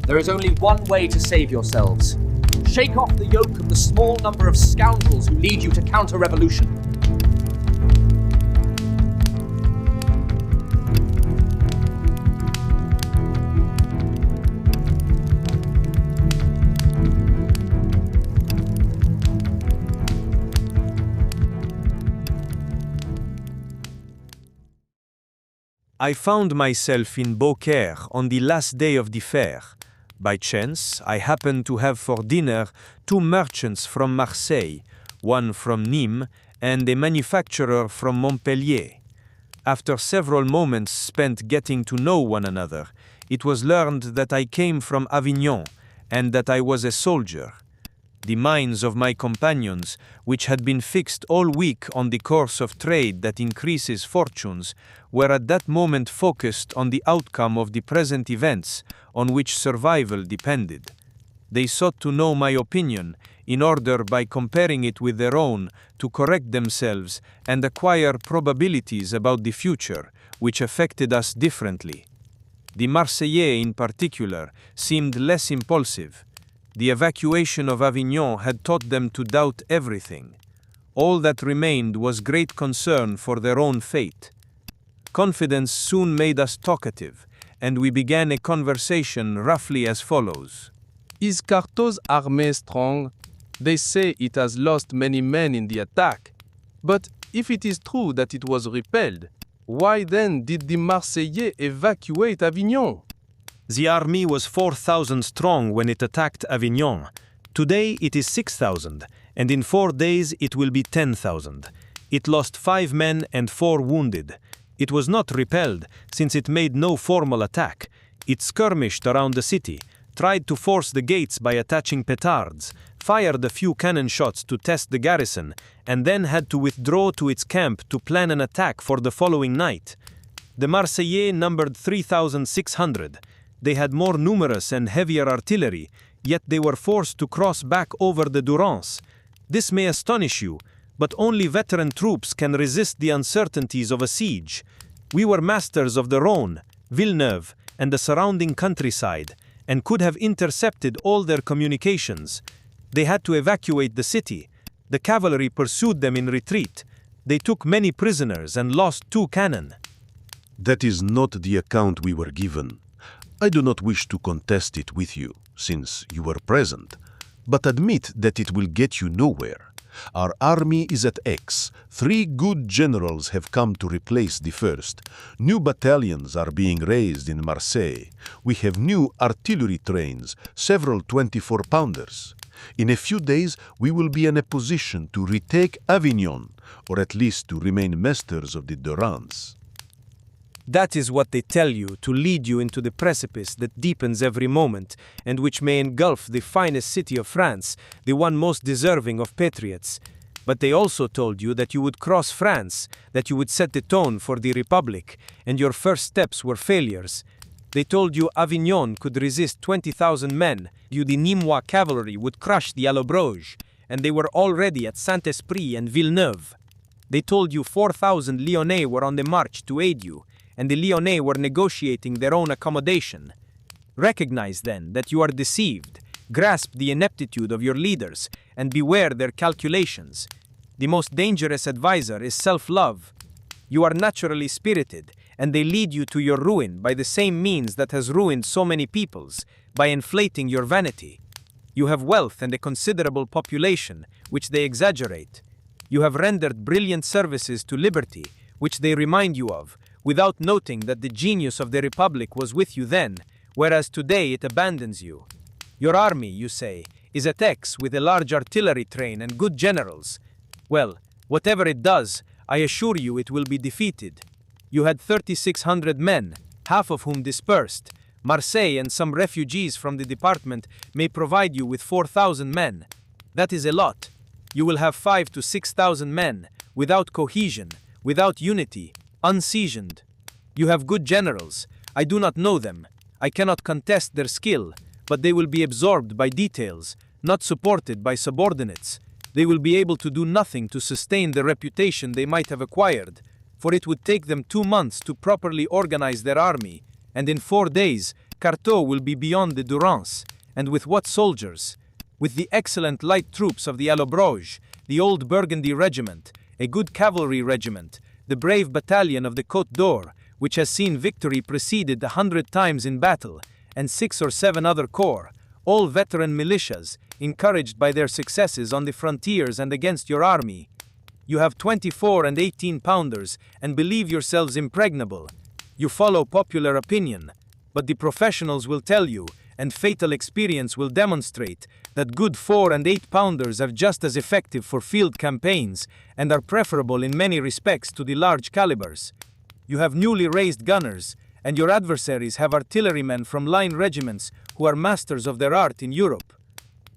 There is only one way to save yourselves. Shake off the yoke of the small number of scoundrels who lead you to counter-revolution. I found myself in Beaucaire on the last day of the fair. By chance, I happened to have for dinner two merchants from Marseille, one from Nîmes and a manufacturer from Montpellier. After several moments spent getting to know one another, it was learned that I came from Avignon and that I was a soldier. The minds of my companions, which had been fixed all week on the course of trade that increases fortunes, were at that moment focused on the outcome of the present events on which survival depended. They sought to know my opinion in order, by comparing it with their own, to correct themselves and acquire probabilities about the future, which affected us differently. The Marseillais in particular seemed less impulsive. The evacuation of Avignon had taught them to doubt everything. All that remained was great concern for their own fate. Confidence soon made us talkative, and we began a conversation roughly as follows. Is Carteau's army strong? They say it has lost many men in the attack. But if it is true that it was repelled, why then did the Marseillais evacuate Avignon? The army was 4,000 strong when it attacked Avignon. Today it is 6,000, and in 4 days it will be 10,000. It lost 5 men and 4 wounded. It was not repelled, since it made no formal attack. It skirmished around the city, tried to force the gates by attaching petards, fired a few cannon shots to test the garrison, and then had to withdraw to its camp to plan an attack for the following night. The Marseillais numbered 3,600. They had more numerous and heavier artillery, yet they were forced to cross back over the Durance. This may astonish you, but only veteran troops can resist the uncertainties of a siege. We were masters of the Rhône, Villeneuve, and the surrounding countryside, and could have intercepted all their communications. They had to evacuate the city. The cavalry pursued them in retreat. They took many prisoners and lost 2 cannon. That is not the account we were given. I do not wish to contest it with you, since you were present, but admit that it will get you nowhere. Our army is at X. 3 good generals have come to replace the first. New battalions are being raised in Marseille. We have new artillery trains, several 24-pounders. In a few days, we will be in a position to retake Avignon, or at least to remain masters of the Durance. That is what they tell you to lead you into the precipice that deepens every moment and which may engulf the finest city of France, the one most deserving of patriots. But they also told you that you would cross France, that you would set the tone for the Republic, and your first steps were failures. They told you Avignon could resist 20,000 men, you the Nîmois cavalry would crush the Allobroge, and they were already at Saint-Esprit and Villeneuve. They told you 4,000 Lyonnais were on the march to aid you, and the Lyonnais were negotiating their own accommodation. Recognize then that you are deceived, grasp the ineptitude of your leaders, and beware their calculations. The most dangerous advisor is self-love. You are naturally spirited, and they lead you to your ruin by the same means that has ruined so many peoples, by inflating your vanity. You have wealth and a considerable population, which they exaggerate. You have rendered brilliant services to liberty, which they remind you of, without noting that the genius of the Republic was with you then, whereas today it abandons you. Your army, you say, is at X with a large artillery train and good generals. Well, whatever it does, I assure you it will be defeated. You had 3,600 men, half of whom dispersed. Marseille and some refugees from the department may provide you with 4,000 men. That is a lot. You will have 5,000 to 6,000 men, without cohesion, without unity, unseasoned. You have good generals. I do not know them. I cannot contest their skill, but they will be absorbed by details, not supported by subordinates. They will be able to do nothing to sustain the reputation they might have acquired, for it would take them 2 months to properly organize their army, and in 4 days Carteau will be beyond the Durance, and with what soldiers? With the excellent light troops of the Allobroge, the old Burgundy regiment, a good cavalry regiment, the brave battalion of the Côte d'Or, which has seen victory preceded 100 times in battle, and 6 or 7 other corps, all veteran militias, encouraged by their successes on the frontiers and against your army. You have 24 and 18-pounders and believe yourselves impregnable. You follow popular opinion, but the professionals will tell you, and fatal experience will demonstrate, that good 4 and 8-pounders are just as effective for field campaigns and are preferable in many respects to the large calibers. You have newly raised gunners, and your adversaries have artillerymen from line regiments who are masters of their art in Europe.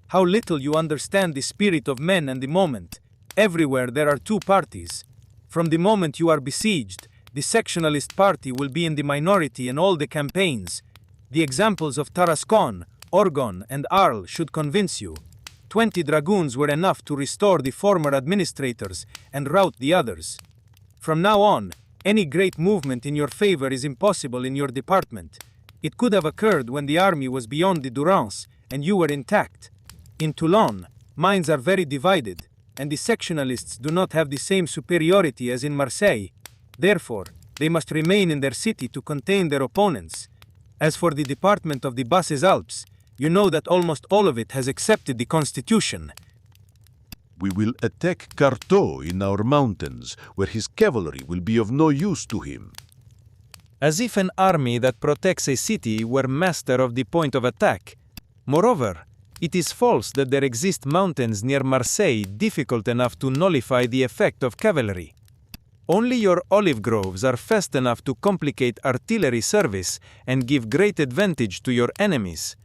How little you understand the spirit of men and the moment. Everywhere there are two parties. From the moment you are besieged, the sectionalist party will be in the minority in all the campaigns. The examples of Tarascon, Orgon, and Arles should convince you. 20 dragoons were enough to restore the former administrators and rout the others. From now on, any great movement in your favor is impossible in your department. It could have occurred when the army was beyond the Durance and you were intact. In Toulon, minds are very divided, and the sectionalists do not have the same superiority as in Marseille. Therefore, they must remain in their city to contain their opponents. As for the department of the Basses Alpes, you know that almost all of it has accepted the constitution. We will attack Carteau in our mountains, where his cavalry will be of no use to him. As if an army that protects a city were master of the point of attack. Moreover, it is false that there exist mountains near Marseille difficult enough to nullify the effect of cavalry. Only your olive groves are fast enough to complicate artillery service and give great advantage to your enemies.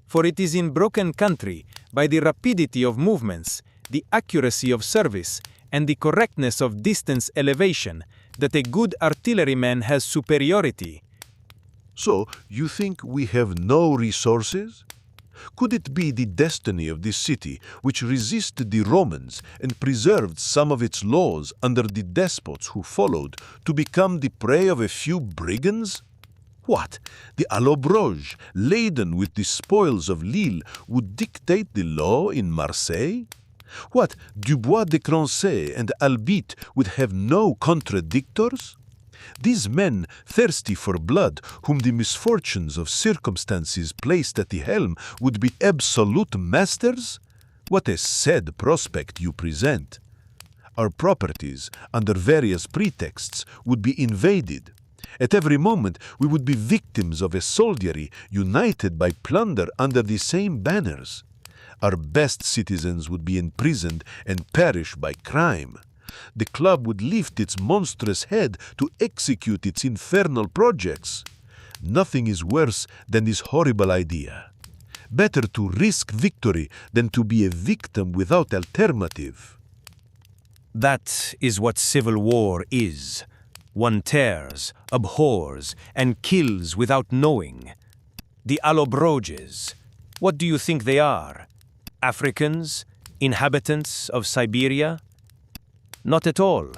For it is in broken country, by the rapidity of movements, the accuracy of service, and the correctness of distance elevation, that a good artilleryman has superiority. So, you think we have no resources? Could it be the destiny of this city, which resisted the Romans and preserved some of its laws under the despots who followed, to become the prey of a few brigands? What, the Allobroge, laden with the spoils of Lille, would dictate the law in Marseille? What, Dubois de Crancey and Albite would have no contradictors? These men, thirsty for blood, whom the misfortunes of circumstances placed at the helm, would be absolute masters? What a sad prospect you present! Our properties, under various pretexts, would be invaded. At every moment we would be victims of a soldiery united by plunder under the same banners. Our best citizens would be imprisoned and perish by crime. The club would lift its monstrous head to execute its infernal projects. Nothing is worse than this horrible idea. Better to risk victory than to be a victim without alternative. That is what civil war is. One tears, abhors, and kills without knowing. The Allobroges, what do you think they are? Africans? Inhabitants of Siberia? Not at all.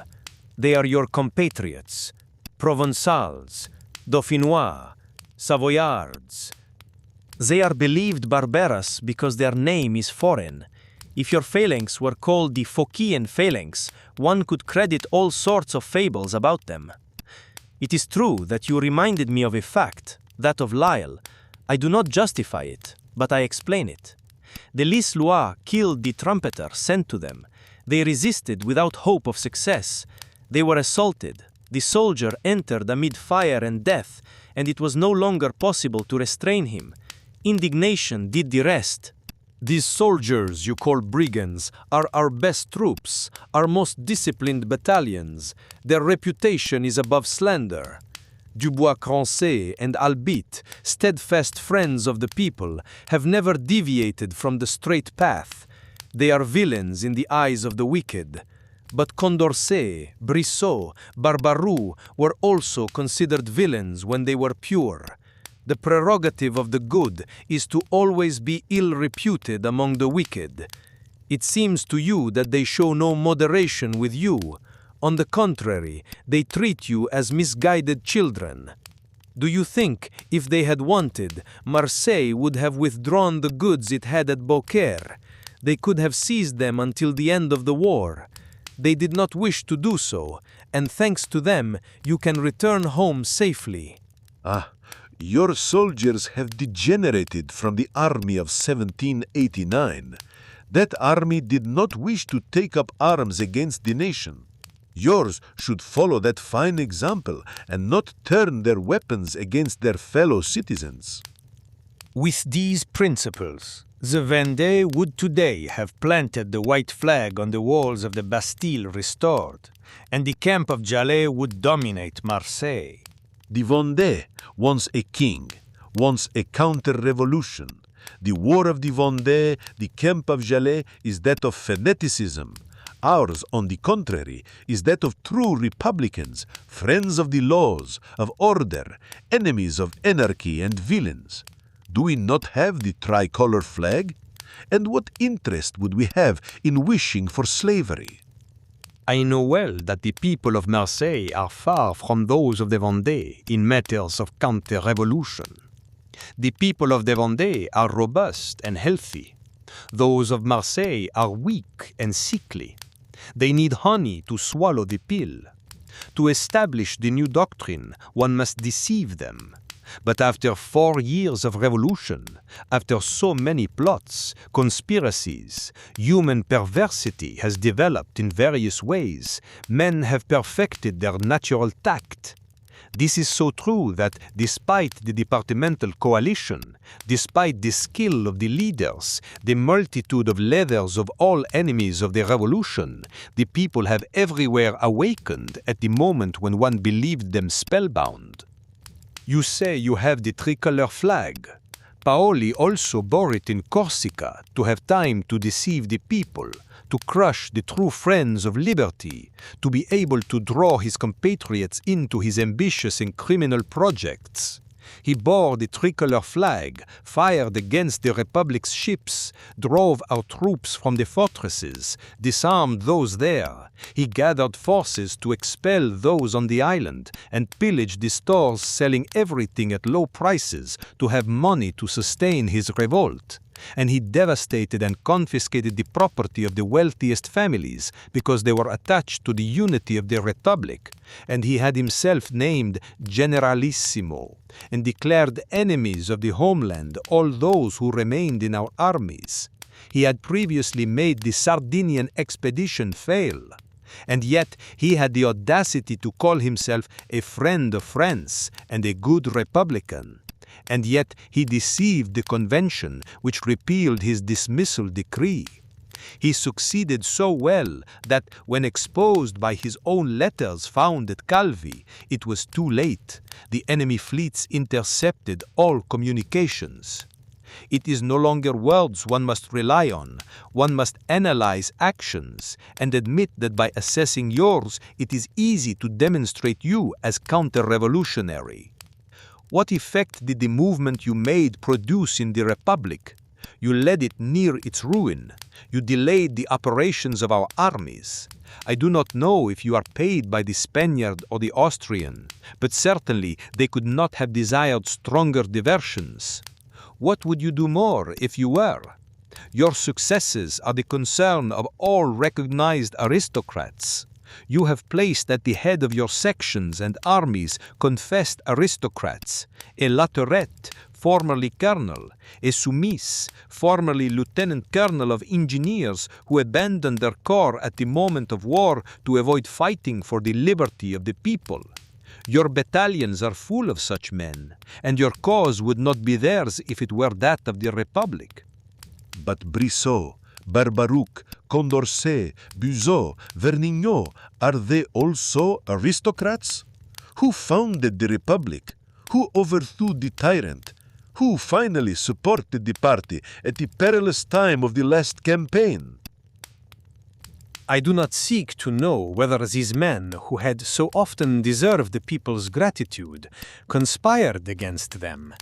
They are your compatriots, Provençals, Dauphinois, Savoyards. They are believed barbarous because their name is foreign. If your phalanx were called the Phocian phalanx, one could credit all sorts of fables about them. It is true that you reminded me of a fact, that of Lille. I do not justify it, but I explain it. The Lislois killed the trumpeter sent to them. They resisted without hope of success. They were assaulted. The soldier entered amid fire and death, and it was no longer possible to restrain him. Indignation did the rest. These soldiers you call brigands are our best troops, our most disciplined battalions. Their reputation is above slander. Dubois Crancey and Albite, steadfast friends of the people, have never deviated from the straight path. They are villains in the eyes of the wicked. But Condorcet, Brissot, Barbaroux were also considered villains when they were pure. The prerogative of the good is to always be ill-reputed among the wicked. It seems to you that they show no moderation with you. On the contrary, they treat you as misguided children. Do you think, if they had wanted, Marseille would have withdrawn the goods it had at Beaucaire? They could have seized them until the end of the war. They did not wish to do so, and thanks to them, you can return home safely. Ah, your soldiers have degenerated from the army of 1789. That army did not wish to take up arms against the nation. Yours should follow that fine example and not turn their weapons against their fellow citizens. With these principles, the Vendée would today have planted the white flag on the walls of the Bastille restored, and the camp of Jalais would dominate Marseille. The Vendée wants a king, wants a counter-revolution. The war of the Vendée, the camp of Jalais, is that of fanaticism. Ours, on the contrary, is that of true republicans, friends of the laws, of order, enemies of anarchy and villains. Do we not have the tricolor flag? And what interest would we have in wishing for slavery? I know well that the people of Marseille are far from those of the Vendée in matters of counter-revolution. The people of the Vendée are robust and healthy. Those of Marseille are weak and sickly. They need honey to swallow the pill. To establish the new doctrine, one must deceive them. But after 4 years of revolution, after so many plots, conspiracies, human perversity has developed in various ways, men have perfected their natural tact. This is so true that despite the departmental coalition, despite the skill of the leaders, the multitude of leaders of all enemies of the revolution, the people have everywhere awakened at the moment when one believed them spellbound. You say you have the tricolor flag. Paoli also bore it in Corsica to have time to deceive the people, to crush the true friends of liberty, to be able to draw his compatriots into his ambitious and criminal projects. He bore the tricolor flag, fired against the Republic's ships, drove our troops from the fortresses, disarmed those there. He gathered forces to expel those on the island and pillaged the stores, selling everything at low prices to have money to sustain his revolt. And he devastated and confiscated the property of the wealthiest families because they were attached to the unity of the Republic. And he had himself named Generalissimo and declared enemies of the homeland all those who remained in our armies. He had previously made the Sardinian expedition fail. And yet he had the audacity to call himself a friend of France and a good Republican. And yet he deceived the convention which repealed his dismissal decree. He succeeded so well that when exposed by his own letters found at Calvi, it was too late. The enemy fleets intercepted all communications. It is no longer words one must rely on. One must analyze actions and admit that by assessing yours, it is easy to demonstrate you as counter-revolutionary. What effect did the movement you made produce in the Republic? You led it near its ruin. You delayed the operations of our armies. I do not know if you are paid by the Spaniard or the Austrian, but certainly they could not have desired stronger diversions. What would you do more if you were? Your successes are the concern of all recognized aristocrats. You have placed at the head of your sections and armies confessed aristocrats, a Latourette, formerly colonel, a Soumis, formerly lieutenant colonel of engineers who abandoned their corps at the moment of war to avoid fighting for the liberty of the people. Your battalions are full of such men, and your cause would not be theirs if it were that of the Republic. But Brissot, Barbaroux, Condorcet, Buzot, Vergniaud, are they also aristocrats? Who founded the Republic? Who overthrew the tyrant? Who finally supported the party at the perilous time of the last campaign? I do not seek to know whether these men, who had so often deserved the people's gratitude, conspired against them.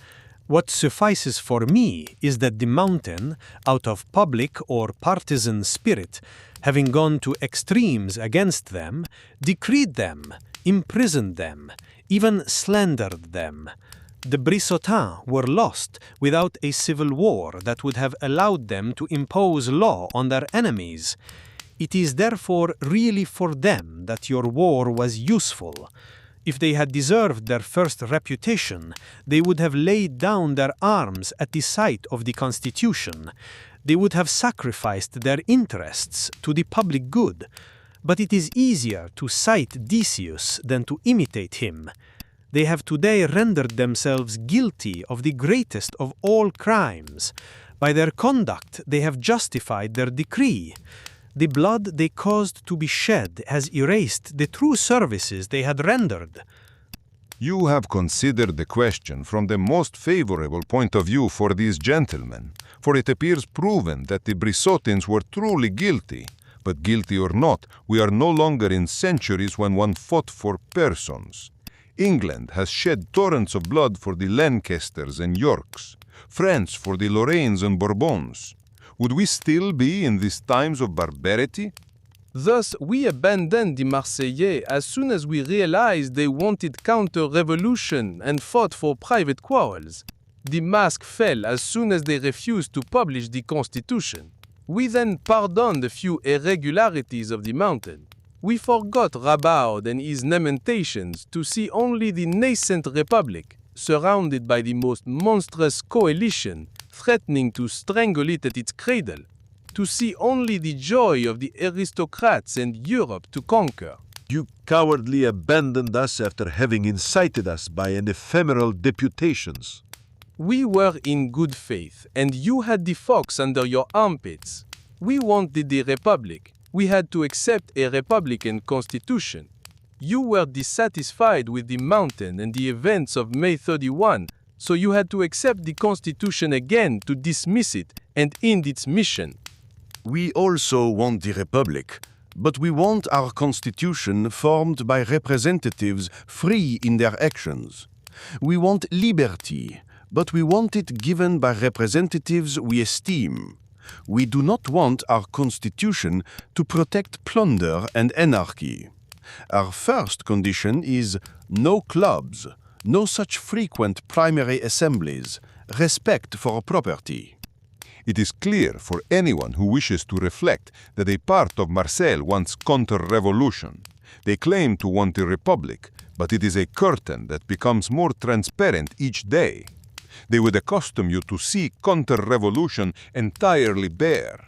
What suffices for me is that the Mountain, out of public or partisan spirit, having gone to extremes against them, decreed them, imprisoned them, even slandered them. The Brissotins were lost without a civil war that would have allowed them to impose law on their enemies. It is therefore really for them that your war was useful. If they had deserved their first reputation, they would have laid down their arms at the sight of the Constitution. They would have sacrificed their interests to the public good. But it is easier to cite Decius than to imitate him. They have today rendered themselves guilty of the greatest of all crimes. By their conduct, they have justified their decree. The blood they caused to be shed has erased the true services they had rendered. You have considered the question from the most favorable point of view for these gentlemen, for it appears proven that the Brissotins were truly guilty. But guilty or not, we are no longer in centuries when one fought for persons. England has shed torrents of blood for the Lancasters and Yorks, France for the Lorraines and Bourbons. Would we still be in these times of barbarity? Thus, we abandoned the Marseillais as soon as we realized they wanted counter-revolution and fought for private quarrels. The mask fell as soon as they refused to publish the Constitution. We then pardoned a few irregularities of the mountain. We forgot Rabaud and his lamentations to see only the nascent republic, surrounded by the most monstrous coalition, threatening to strangle it at its cradle, to see only the joy of the aristocrats and Europe to conquer. You cowardly abandoned us after having incited us by an ephemeral deputations. We were in good faith, and you had the fox under your armpits. We wanted the republic. We had to accept a republican constitution. You were dissatisfied with the mountain and the events of May 31, so you had to accept the constitution again to dismiss it and end its mission. We also want the republic, but we want our constitution formed by representatives free in their actions. We want liberty, but we want it given by representatives we esteem. We do not want our constitution to protect plunder and anarchy. Our first condition is no clubs, no such frequent primary assemblies, respect for property. It is clear for anyone who wishes to reflect that a part of Marseille wants counter-revolution. They claim to want a republic, but it is a curtain that becomes more transparent each day. They would accustom you to see counter-revolution entirely bare.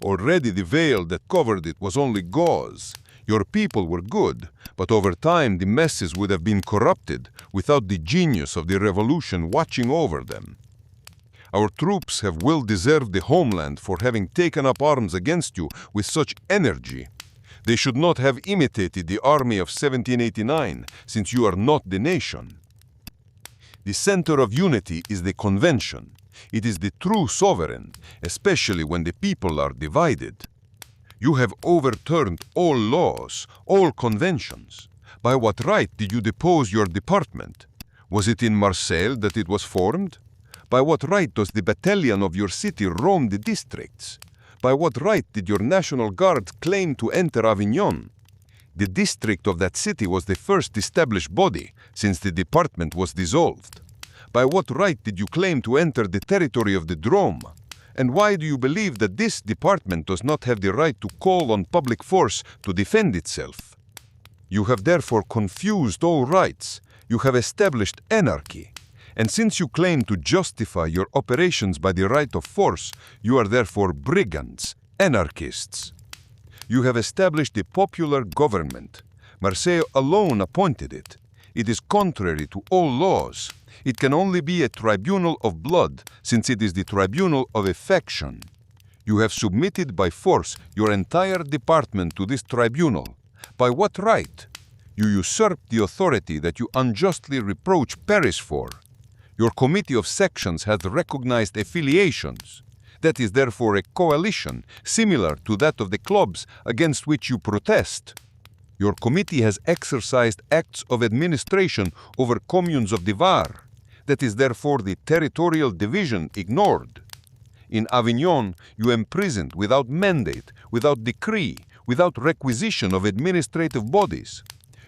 Already the veil that covered it was only gauze. Your people were good, but over time the masses would have been corrupted without the genius of the revolution watching over them. Our troops have well deserved the homeland for having taken up arms against you with such energy. They should not have imitated the army of 1789, since you are not the nation. The center of unity is the convention. It is the true sovereign, especially when the people are divided. You have overturned all laws, all conventions. By what right did you depose your department? Was it in Marseille that it was formed? By what right does the battalion of your city roam the districts? By what right did your National Guard claim to enter Avignon? The district of that city was the first established body, since the department was dissolved. By what right did you claim to enter the territory of the Drôme? And why do you believe that this department does not have the right to call on public force to defend itself? You have therefore confused all rights. You have established anarchy. And since you claim to justify your operations by the right of force, you are therefore brigands, anarchists. You have established a popular government. Marseille alone appointed it. It is contrary to all laws. It can only be a tribunal of blood, since it is the tribunal of a faction. You have submitted by force your entire department to this tribunal. By what right? You usurped the authority that you unjustly reproach Paris for. Your committee of sections has recognized affiliations. That is therefore a coalition, similar to that of the clubs against which you protest. Your committee has exercised acts of administration over communes of the Var. That is therefore the territorial division ignored. In Avignon, you imprisoned without mandate, without decree, without requisition of administrative bodies.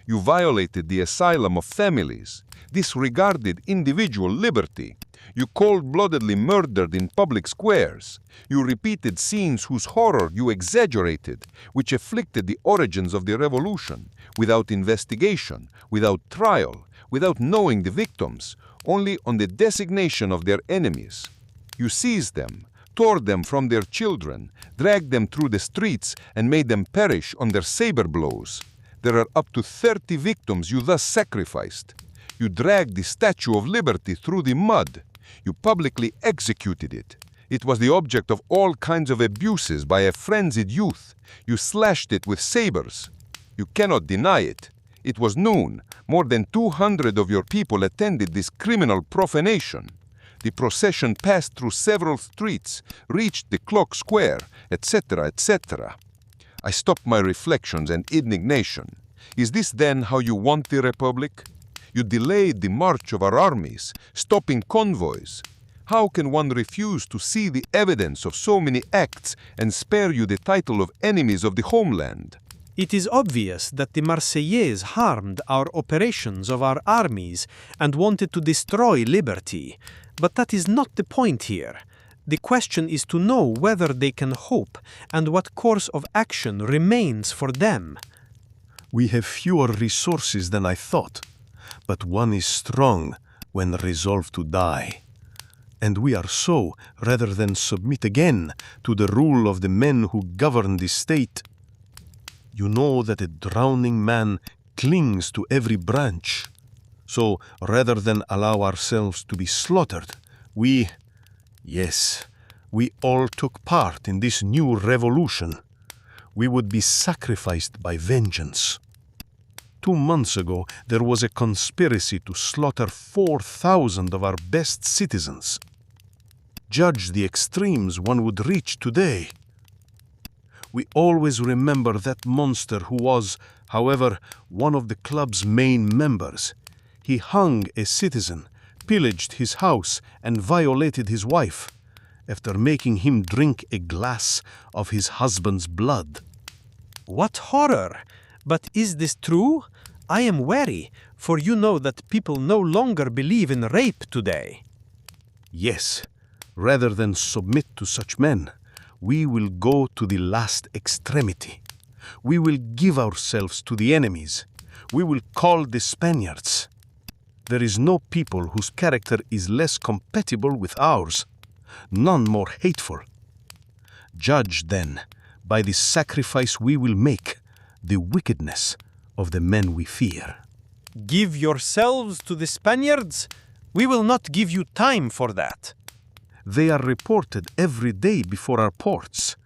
You violated the asylum of families, disregarded individual liberty. You cold-bloodedly murdered in public squares. You repeated scenes whose horror you exaggerated, which afflicted the origins of the revolution, without investigation, without trial, without knowing the victims, only on the designation of their enemies. You seized them, tore them from their children, dragged them through the streets, and made them perish on their saber blows. There are up to 30 victims you thus sacrificed. You dragged the Statue of Liberty through the mud. You publicly executed it. It was the object of all kinds of abuses by a frenzied youth. You slashed it with sabers. You cannot deny it. It was noon. More than 200 of your people attended this criminal profanation. The procession passed through several streets, reached the clock square, etc., etc. I stopped my reflections and indignation. Is this then how you want the Republic? You delayed the march of our armies, stopping convoys. How can one refuse to see the evidence of so many acts and spare you the title of enemies of the homeland? It is obvious that the Marseillaise harmed our operations of our armies and wanted to destroy liberty. But that is not the point here. The question is to know whether they can hope and what course of action remains for them. We have fewer resources than I thought, but one is strong when resolved to die. And we are so, rather than submit again to the rule of the men who govern the state. You know that a drowning man clings to every branch. So, rather than allow ourselves to be slaughtered, we all took part in this new revolution. We would be sacrificed by vengeance. 2 months ago, there was a conspiracy to slaughter 4,000 of our best citizens. Judge the extremes one would reach today. We always remember that monster who was, however, one of the club's main members. He hung a citizen, pillaged his house, and violated his wife, after making him drink a glass of his husband's blood. What horror! But is this true? I am wary, for you know that people no longer believe in rape today. Yes, rather than submit to such men, we will go to the last extremity. We will give ourselves to the enemies. We will call the Spaniards. There is no people whose character is less compatible with ours, none more hateful. Judge, then, by the sacrifice we will make, the wickedness of the men we fear. Give yourselves to the Spaniards? We will not give you time for that. They are reported every day before our ports.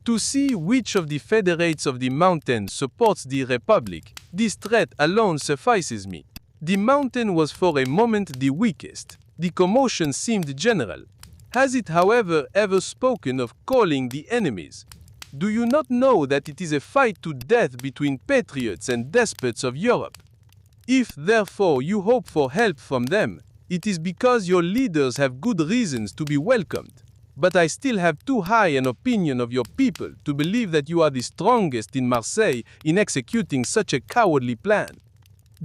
To see which of the federates of the mountain supports the Republic, this threat alone suffices me. The mountain was for a moment the weakest. The commotion seemed general. Has it, however, ever spoken of calling the enemies? Do you not know that it is a fight to death between patriots and despots of Europe? If, therefore, you hope for help from them, it is because your leaders have good reasons to be welcomed. But I still have too high an opinion of your people to believe that you are the strongest in Marseille in executing such a cowardly plan.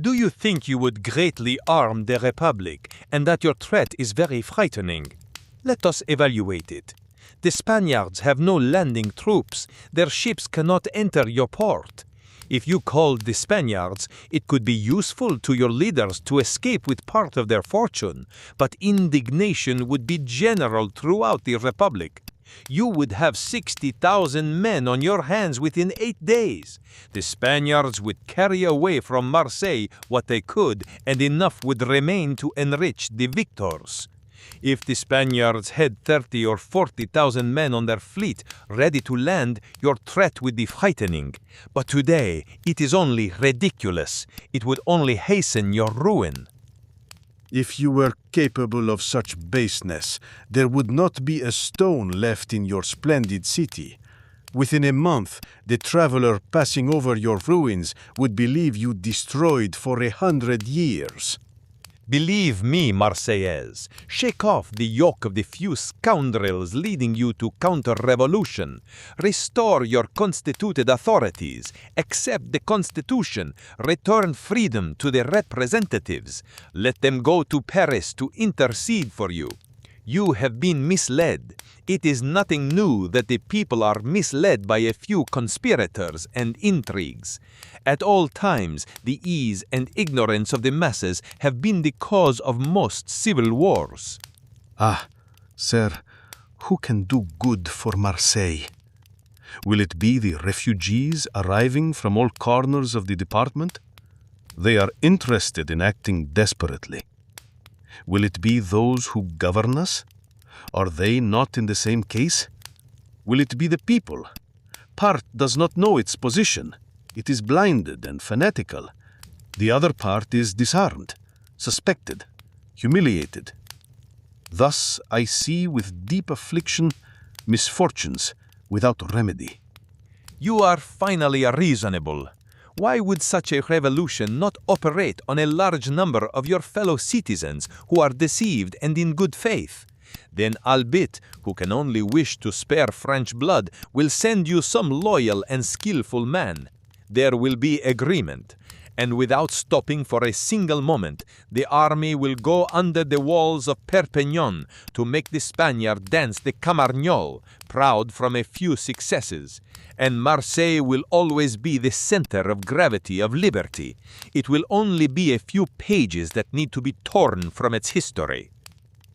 Do you think you would greatly harm the Republic, and that your threat is very frightening? Let us evaluate it. The Spaniards have no landing troops. Their ships cannot enter your port. If you called the Spaniards, it could be useful to your leaders to escape with part of their fortune, but indignation would be general throughout the Republic. You would have 60,000 men on your hands within 8 days. The Spaniards would carry away from Marseille what they could, and enough would remain to enrich the victors. If the Spaniards had 30 or 40,000 men on their fleet ready to land, your threat would be frightening. But today, it is only ridiculous. It would only hasten your ruin. If you were capable of such baseness, there would not be a stone left in your splendid city. Within a month, the traveler passing over your ruins would believe you destroyed for 100 years. Believe me, Marseillaise, shake off the yoke of the few scoundrels leading you to counter-revolution. Restore your constituted authorities. Accept the Constitution. Return freedom to the representatives. Let them go to Paris to intercede for you. You have been misled. It is nothing new that the people are misled by a few conspirators and intrigues. At all times, the ease and ignorance of the masses have been the cause of most civil wars. Ah, sir, who can do good for Marseille? Will it be the refugees arriving from all corners of the department? They are interested in acting desperately. Will it be those who govern us? Are they not in the same case? Will it be the people? Part does not know its position. It is blinded and fanatical. The other part is disarmed, suspected, humiliated. Thus I see with deep affliction misfortunes without remedy. You are finally reasonable. Why would such a revolution not operate on a large number of your fellow citizens who are deceived and in good faith? Then Albit, who can only wish to spare French blood, will send you some loyal and skillful man. There will be agreement, and without stopping for a single moment, the army will go under the walls of Perpignan to make the Spaniard dance the Camargnol, proud from a few successes. And Marseille will always be the center of gravity of liberty. It will only be a few pages that need to be torn from its history.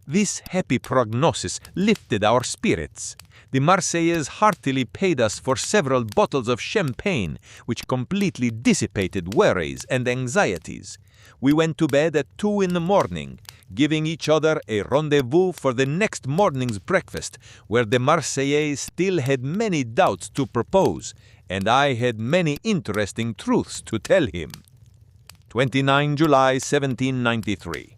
This happy prognosis lifted our spirits. The Marseillaise heartily paid us for several bottles of champagne, which completely dissipated worries and anxieties. We went to bed at 2 in the morning, giving each other a rendezvous for the next morning's breakfast, where the Marseillaise still had many doubts to propose, and I had many interesting truths to tell him. 29 July 1793.